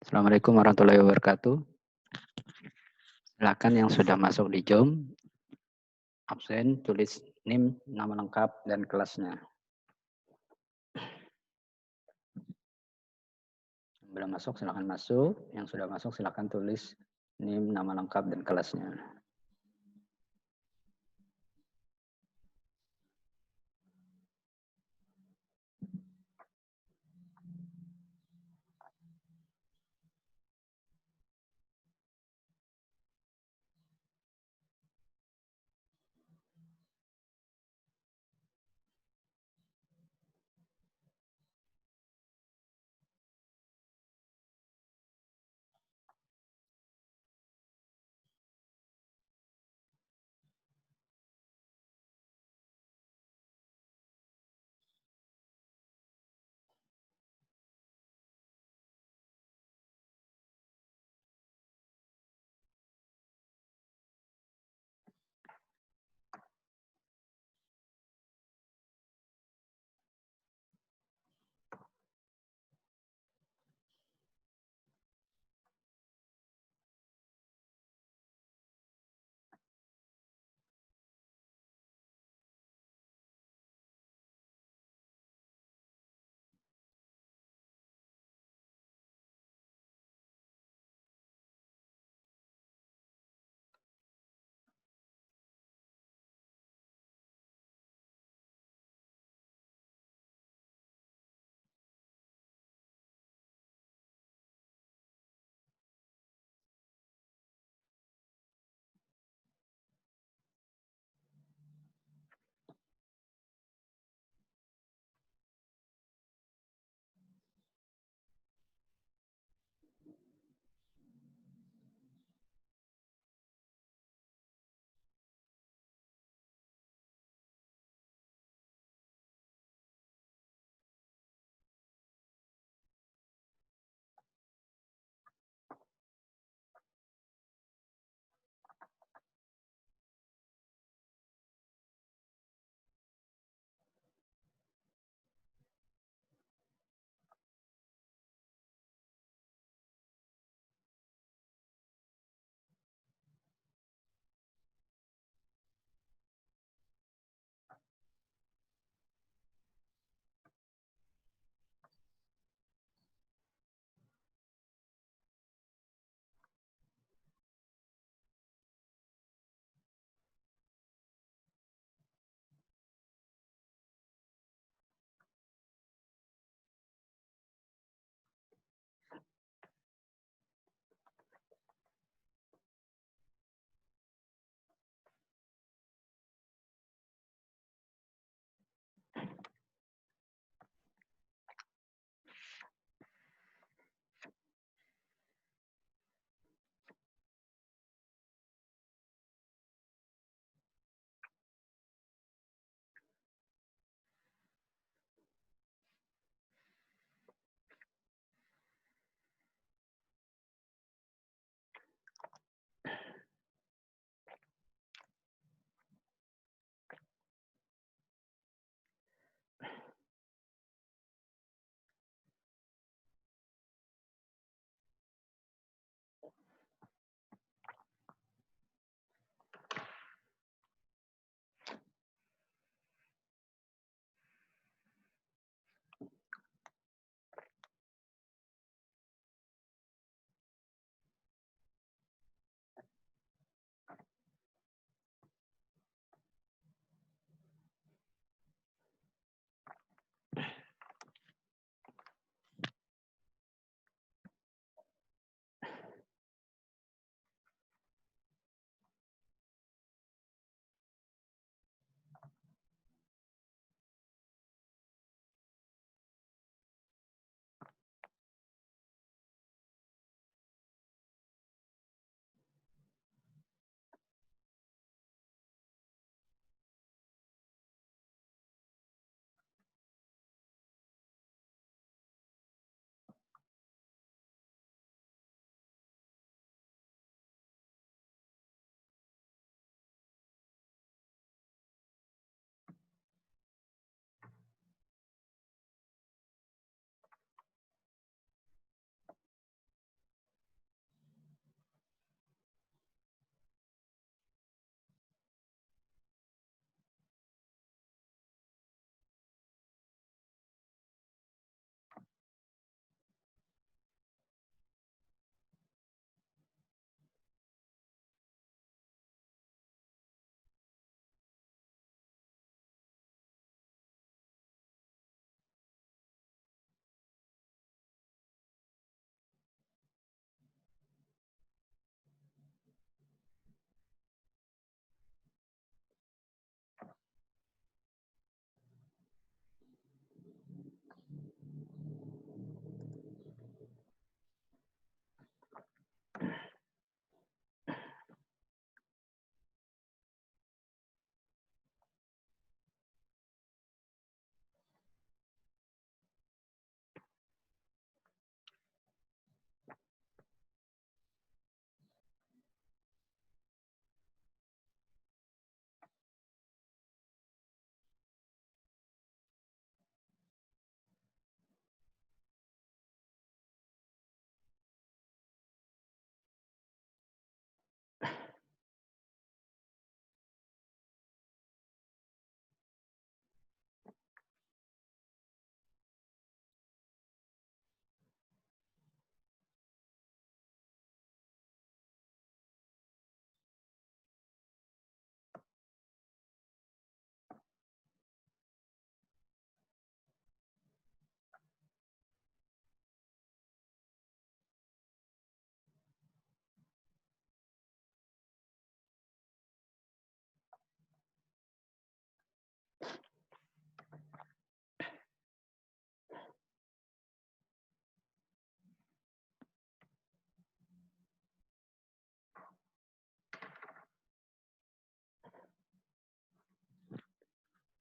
Assalamualaikum warahmatullahi wabarakatuh. Silakan yang sudah masuk di Zoom, absen, tulis NIM, nama lengkap, dan kelasnya. Yang belum masuk, silakan masuk. Yang sudah masuk, silakan tulis NIM, nama lengkap, dan kelasnya.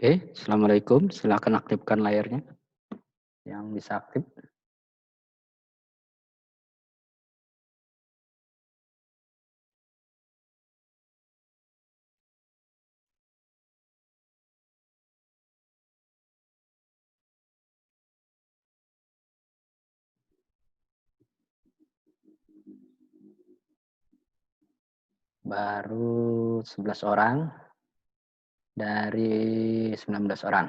Oke, Assalamualaikum. Silakan aktifkan layarnya. Yang bisa aktif. Baru 11 orang dari 19 orang.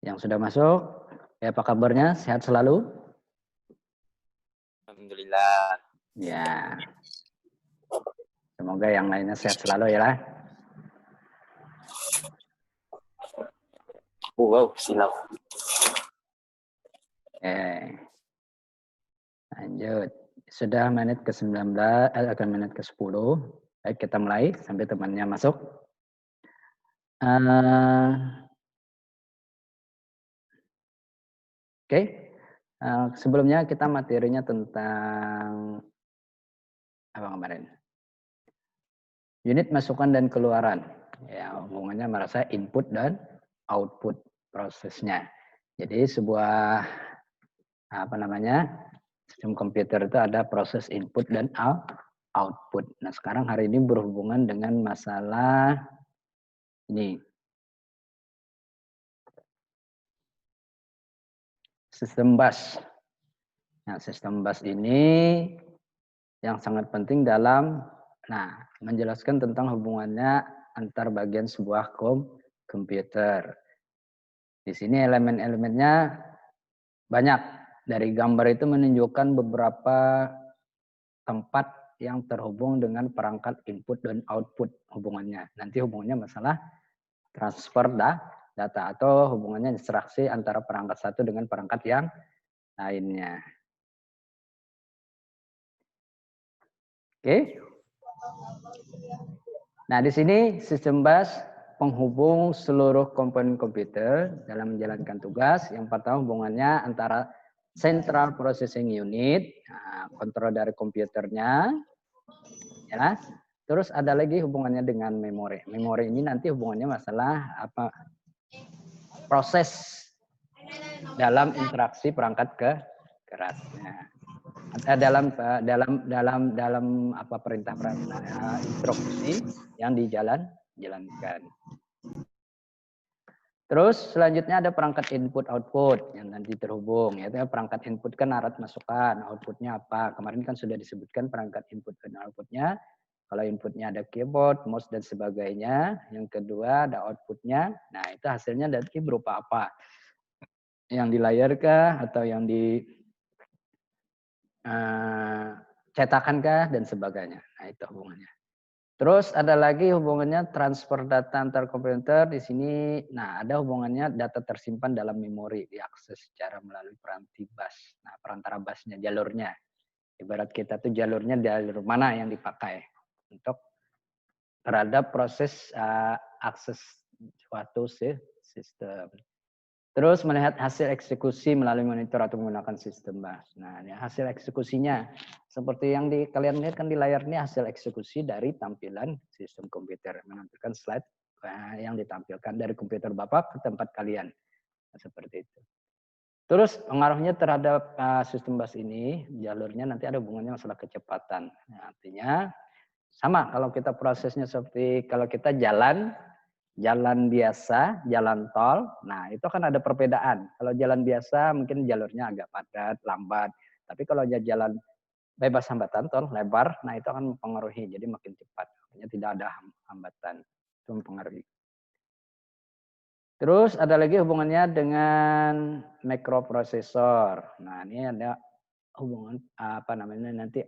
Yang sudah masuk, apa kabarnya? Sehat selalu? Alhamdulillah. Ya. Semoga yang lainnya sehat selalu ya. Wow, silap. Lanjut. Sudah menit ke-19, akan menit ke-10. Baik, kita mulai sampai temannya masuk. Oke. Sebelumnya kita materinya tentang apa kemarin? Unit masukan dan keluaran. Ya, hubungannya merasa input dan output prosesnya. Jadi sebuah apa namanya? Sistem komputer itu ada proses input dan output. Nah, sekarang hari ini berhubungan dengan masalah ini. Sistem bus. Nah, sistem bus ini yang sangat penting dalam menjelaskan tentang hubungannya antar bagian sebuah komputer. Di sini elemen-elemennya banyak. Dari gambar itu menunjukkan beberapa tempat yang terhubung dengan perangkat input dan output hubungannya. Nanti hubungannya masalah transfer data atau hubungannya instruksi antara perangkat satu dengan perangkat yang lainnya. Oke. Nah, di sini sistem bus penghubung seluruh komponen komputer dalam menjalankan tugas. Yang pertama hubungannya antara Central Processing Unit, kontrol dari komputernya, ya. Terus ada lagi hubungannya dengan memori. Memori ini nanti hubungannya masalah apa? Proses dalam interaksi perangkat keras. Dalam apa perintah instruksi yang dijalankan. Terus selanjutnya ada perangkat input output yang nanti terhubung, yaitu perangkat input kan alat masukan, outputnya apa? Kemarin kan sudah disebutkan perangkat input dan outputnya. Kalau inputnya ada keyboard, mouse dan sebagainya. Yang kedua ada outputnya. Nah itu hasilnya nanti berupa apa? Yang di layar kah atau yang di cetakan dan sebagainya. Nah itu hubungannya. Terus ada lagi hubungannya transfer data antar komputer di sini. Nah, ada hubungannya data tersimpan dalam memori diakses secara melalui peranti bus. Nah, perantara busnya, jalurnya. Ibarat kita tuh jalurnya jalur mana yang dipakai untuk terhadap proses akses suatu sistem. Terus melihat hasil eksekusi melalui monitor atau menggunakan sistem bus. Nah, ini hasil eksekusinya. Seperti yang kalian lihat kan di layar ini hasil eksekusi dari tampilan sistem komputer. Menampilkan slide yang ditampilkan dari komputer Bapak ke tempat kalian. Nah, seperti itu. Terus pengaruhnya terhadap sistem bus ini, jalurnya nanti ada hubungannya masalah kecepatan. Nah, artinya sama kalau kita prosesnya seperti kalau kita jalan biasa, jalan tol, nah itu kan ada perbedaan. Kalau jalan biasa mungkin jalurnya agak padat, lambat. Tapi kalau jalan bebas hambatan tol, lebar, nah itu akan mempengaruhi, jadi makin cepat. Artinya tidak ada hambatan, itu mempengaruhi. Terus ada lagi hubungannya dengan mikroprosesor. Nah ini ada hubungan apa namanya nanti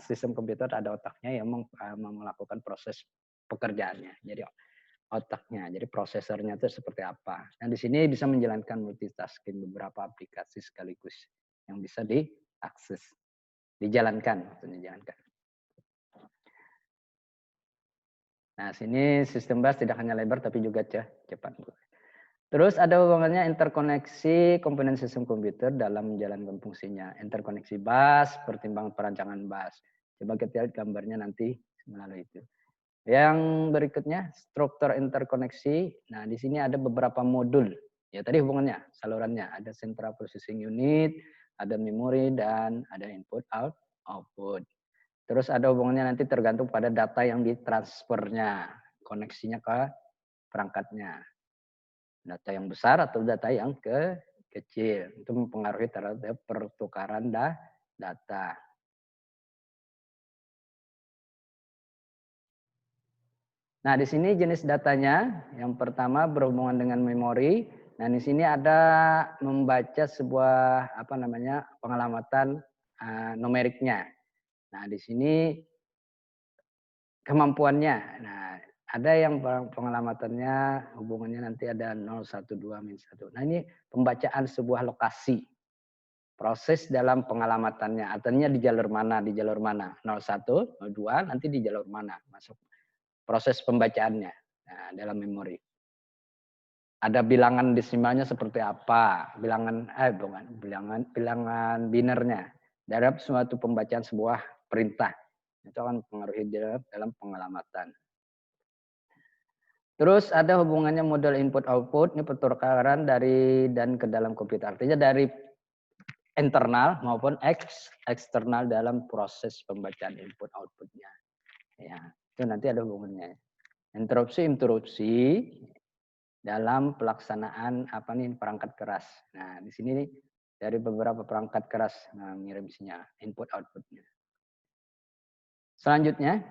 sistem komputer ada otaknya yang melakukan proses pekerjaannya. Jadi otaknya, jadi prosesornya itu seperti apa. Nah di sini bisa menjalankan multitasking beberapa aplikasi sekaligus yang bisa diakses, dijalankan, maksudnya jalankan. Nah sini sistem bus tidak hanya lebar tapi juga cepat. Terus ada hubungannya interkoneksi komponen sistem komputer dalam menjalankan fungsinya. Interkoneksi bus, pertimbangan perancangan bus. Coba kita lihat gambarnya nanti melalui itu. Yang berikutnya struktur interkoneksi. Nah, di sini ada beberapa modul. Ya tadi hubungannya, salurannya ada central processing unit, ada memori dan ada input output. Terus ada hubungannya nanti tergantung pada data yang ditransfernya, koneksinya ke perangkatnya. Data yang besar atau data yang kecil. Itu mempengaruhi terhadap pertukaran data. Nah, di sini jenis datanya. Yang pertama berhubungan dengan memori. Nah, di sini ada membaca sebuah pengelamatan numeriknya. Nah, di sini kemampuannya. Nah, ada yang pengelamatannya hubungannya nanti ada 0, 1, 2, min 1. Nah, ini pembacaan sebuah lokasi. Proses dalam pengelamatannya. Artinya di jalur mana, 0, 1, 0, 2, nanti di jalur mana masuk. Proses pembacaannya dalam memori. Ada bilangan desimalnya seperti apa, bilangan binernya dalam suatu pembacaan sebuah perintah. Itu akan mempengaruhi dalam pengelamatan. Terus ada hubungannya model input output, ini pertukaran dari dan ke dalam komputer. Artinya dari internal maupun eksternal dalam proses pembacaan input outputnya. Ya, itu nanti ada hubungannya. Interupsi dalam pelaksanaan perangkat keras. Nah, di sini dari beberapa perangkat keras mengirim sinyal input outputnya. Selanjutnya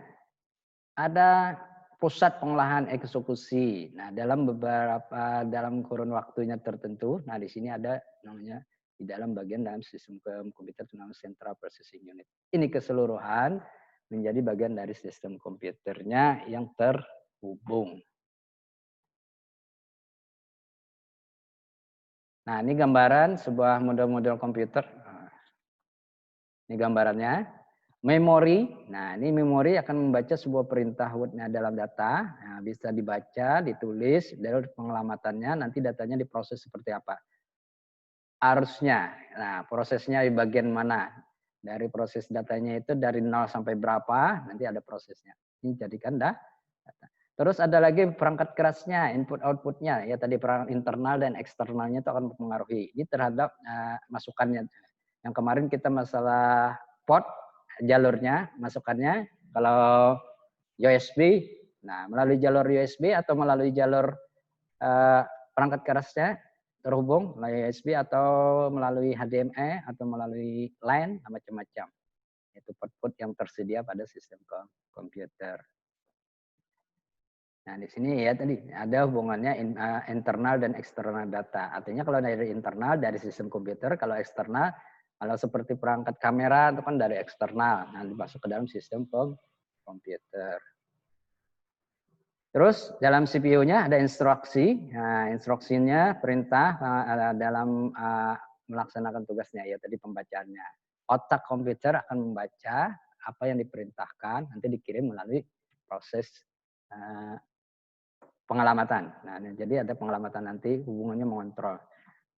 ada pusat pengolahan eksekusi. Nah, dalam kurun waktunya tertentu. Nah, di sini ada namanya di dalam sistem komputer itu namanya central processing unit. Ini keseluruhan menjadi bagian dari sistem komputernya yang terhubung. Nah, ini gambaran sebuah model-model komputer. Ini gambarannya. Memori. Nah, ini memori akan membaca sebuah perintah wordnya dalam data. Nah, bisa dibaca, ditulis, dari pengelamatannya, nanti datanya diproses seperti apa. Arusnya. Nah, prosesnya di bagian mana. Dari proses datanya itu dari 0 sampai berapa, nanti ada prosesnya. Ini jadikan data. Terus ada lagi perangkat kerasnya, input outputnya. Ya tadi perangkat internal dan eksternalnya itu akan mempengaruhi. Ini terhadap masukannya. Yang kemarin kita masalah port, jalurnya, masukannya. Kalau USB, nah melalui jalur USB atau melalui jalur perangkat kerasnya terhubung melalui USB atau melalui HDMI atau melalui LAN, macam-macam. Itu port-port yang tersedia pada sistem komputer. Nah, di sini ya tadi ada hubungannya internal dan eksternal data. Artinya kalau dari internal dari sistem komputer, kalau eksternal kalau seperti perangkat kamera itu kan dari eksternal, nanti masuk ke dalam sistem komputer. Terus dalam CPU-nya ada instruksi. Nah, instruksinya perintah dalam melaksanakan tugasnya ya tadi pembacaannya. Otak komputer akan membaca apa yang diperintahkan, nanti dikirim melalui proses pengelamatan. Nah, jadi ada pengelamatan nanti hubungannya mengontrol.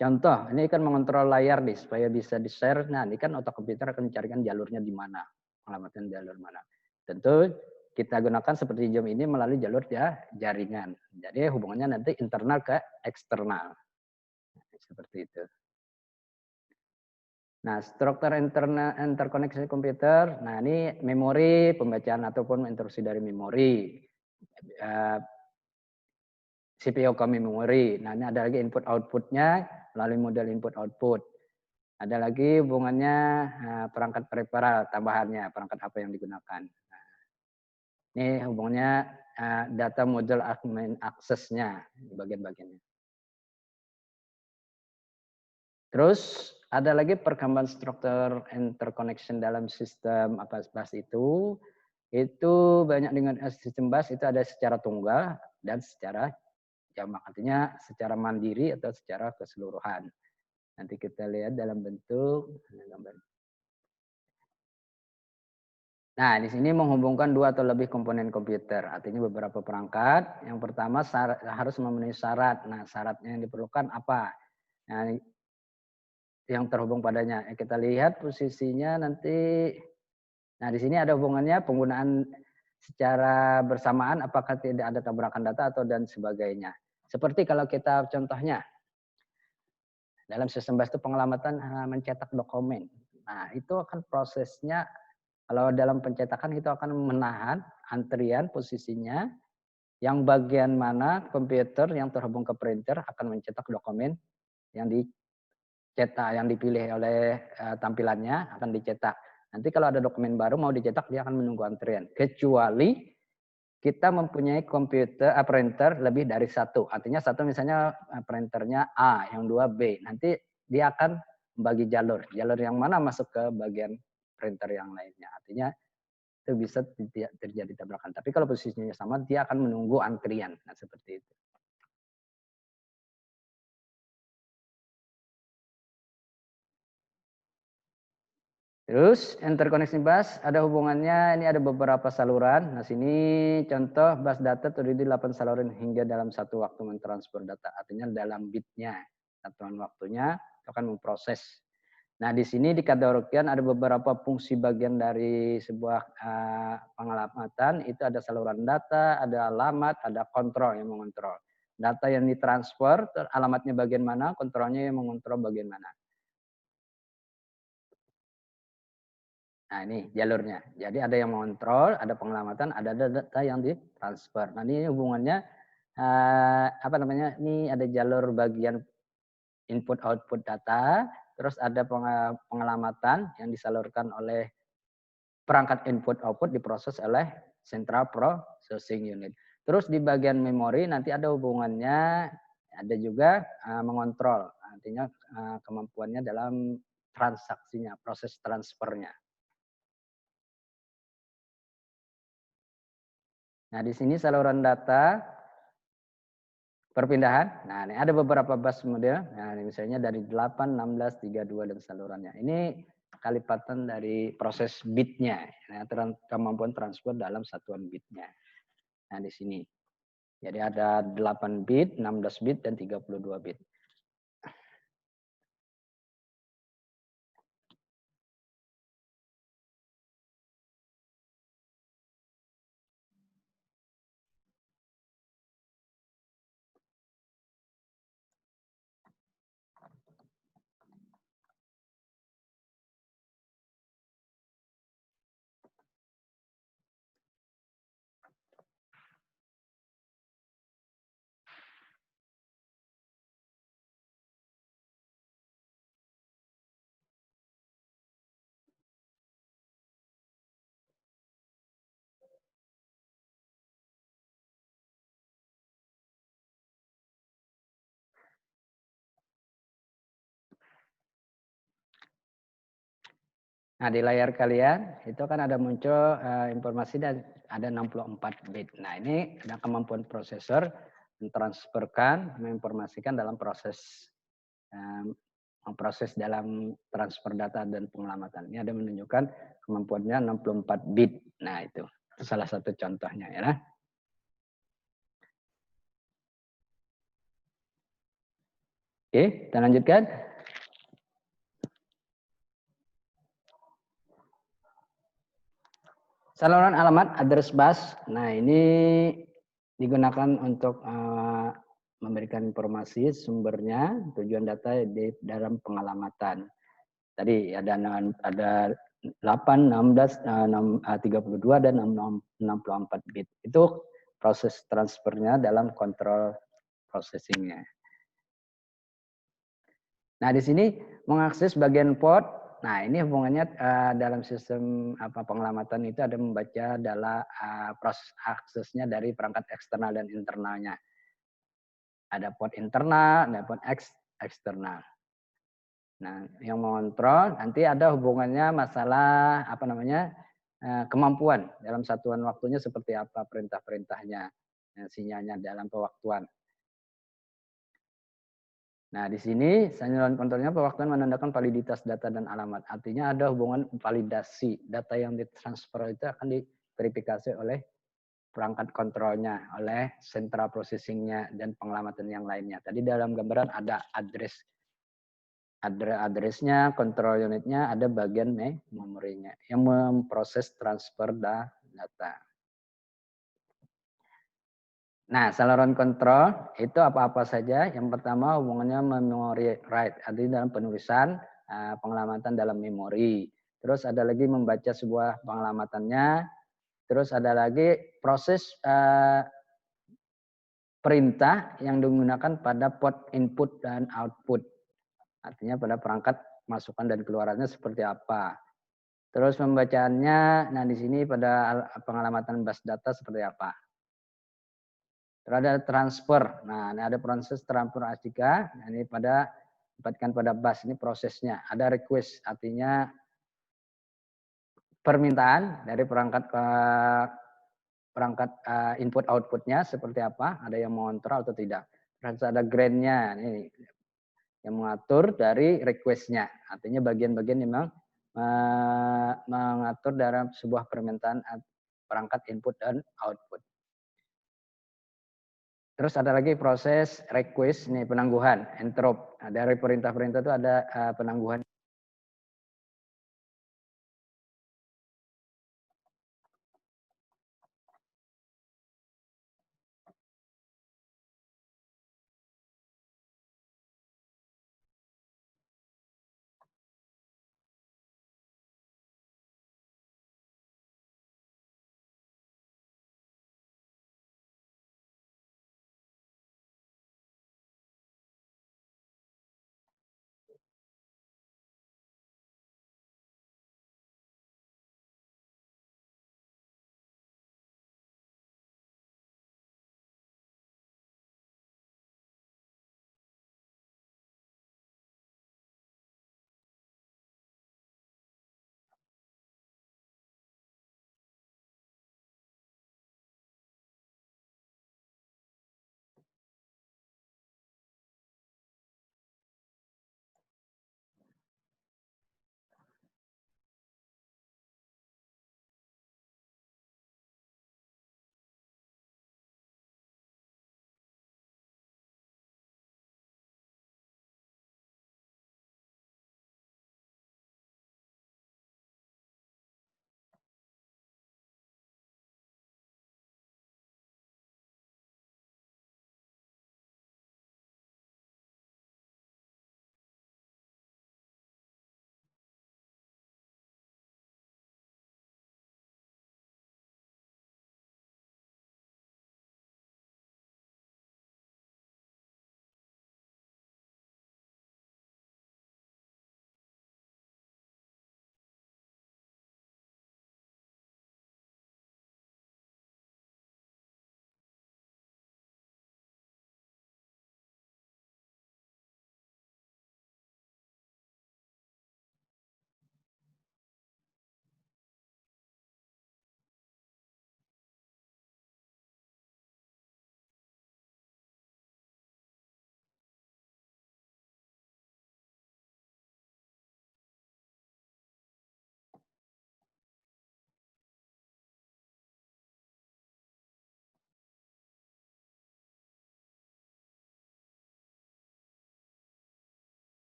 Contoh, ini kan mengontrol layar nih supaya bisa di-share. Nah, ini kan otak komputer akan mencarikan jalurnya di mana, pengelamatan jalur mana. Tentu kita gunakan seperti jam ini melalui jalur jaringan. Jadi hubungannya nanti internal ke eksternal. Seperti itu. Nah, struktur interkoneksi komputer. Nah, ini memori, pembacaan ataupun instruksi dari memori. CPU ke memori. Nah, ini ada lagi input outputnya melalui model input output. Ada lagi hubungannya perangkat periferal tambahannya, perangkat apa yang digunakan. Nah, ini hubungannya data model aksesnya, bagian-bagiannya. Terus ada lagi perkembangan struktur interconnection dalam sistem bus itu banyak dengan sistem bus itu ada secara tunggal dan secara jamak, artinya secara mandiri atau secara keseluruhan. Nanti kita lihat dalam bentuk gambar. Nah, di sini menghubungkan dua atau lebih komponen komputer, artinya beberapa perangkat. Yang pertama harus memenuhi syarat. Nah, syaratnya yang diperlukan apa? Nah, yang terhubung padanya. Kita lihat posisinya nanti Nah, di sini ada hubungannya penggunaan secara bersamaan apakah tidak ada tabrakan data atau dan sebagainya. Seperti kalau kita contohnya dalam sistem BAS itu pengelamatan mencetak dokumen. Nah, itu akan prosesnya kalau dalam pencetakan itu akan menahan antrian posisinya yang bagian mana komputer yang terhubung ke printer akan mencetak dokumen yang dicetak, yang dipilih oleh tampilannya akan dicetak. Nanti kalau ada dokumen baru mau dicetak dia akan menunggu antrian. Kecuali kita mempunyai komputer printer lebih dari satu. Artinya satu misalnya printernya A, yang dua B. Nanti dia akan membagi jalur. Jalur yang mana masuk ke bagian printer yang lainnya. Artinya itu bisa tidak terjadi tabrakan. Tapi kalau posisinya sama, dia akan menunggu antrian. Nah, seperti itu. Terus interkoneksi bus ada hubungannya, ini ada beberapa saluran. Nah, sini contoh bus data terdiri 8 saluran hingga dalam satu waktu mentransfer data. Artinya dalam bitnya, satuan waktunya akan memproses. Nah, di sini dikategorikan ada beberapa fungsi bagian dari sebuah pengelamatan. Itu ada saluran data, ada alamat, ada kontrol yang mengontrol. Data yang ditransfer, alamatnya bagian mana, kontrolnya yang mengontrol bagian mana. Nah, ini jalurnya. Jadi ada yang mengontrol, ada pengelamatan, ada data yang ditransfer. Nah, ini hubungannya apa namanya? Ini ada jalur bagian input output data, terus ada pengelamatan yang disalurkan oleh perangkat input output diproses oleh Central Processing Unit. Terus di bagian memori nanti ada hubungannya, ada juga mengontrol, artinya kemampuannya dalam transaksinya, proses transfernya. Nah, di sini saluran data perpindahan. Nah, ini ada beberapa bus model. Nah, ini misalnya dari 8, 16, 32 dan salurannya. Ini kalipatan dari proses bitnya. Nah, kemampuan transfer dalam satuan bitnya. Nah, di sini. Jadi ada 8 bit, 16 bit, dan 32 bit. Nah, di layar kalian itu kan ada muncul informasi dan ada 64 bit. Nah, ini ada kemampuan prosesor mentransferkan, menginformasikan dalam proses memproses dalam transfer data dan pengelamatan. Ini ada menunjukkan kemampuannya 64 bit. Nah, itu salah satu contohnya ya. Oke, kita lanjutkan. Saluran alamat address bus. Nah, ini digunakan untuk memberikan informasi sumbernya, tujuan data di dalam pengelamatan. Tadi ada 8, 16, 32 dan 64 bit. Itu proses transfernya dalam kontrol processingnya. Nah, di sini mengakses bagian port. Nah, ini hubungannya dalam sistem pengelamatan itu ada membaca adalah proses aksesnya dari perangkat eksternal dan internalnya. Ada port internal, ada port eksternal. Nah, yang mengontrol nanti ada hubungannya masalah kemampuan dalam satuan waktunya seperti apa perintah-perintahnya, sinyalnya dalam pewaktuan. Nah, di sini saluran kontrolnya pewaktuan menandakan validitas data dan alamat. Artinya ada hubungan validasi. Data yang ditransfer itu akan diverifikasi oleh perangkat kontrolnya, oleh central processingnya dan pengelamatan yang lainnya. Tadi dalam gambaran ada address address-nya, control unit-nya, ada bagian memorinya yang memproses transfer data. Nah, saluran kontrol itu apa-apa saja. Yang pertama hubungannya memory write, artinya dalam penulisan, pengelamatan dalam memori. Terus ada lagi membaca sebuah pengelamatannya. Terus ada lagi proses perintah yang digunakan pada port input dan output. Artinya pada perangkat masukan dan keluarannya seperti apa. Terus pembacaannya, nah di sini pada pengelamatan bus data seperti apa. Terus ada transfer. Nah, ini ada proses transfer A3. Nah, ini dapatkan pada bus, ini prosesnya. Ada request, artinya permintaan dari perangkat input outputnya seperti apa, ada yang mengontrol atau tidak. Terus ada grant-nya, ini yang mengatur dari request-nya. Artinya bagian-bagian memang mengatur dalam sebuah permintaan perangkat input dan output. Terus ada lagi proses request, ini penangguhan, entrop. Nah, dari perintah-perintah itu ada penangguhan.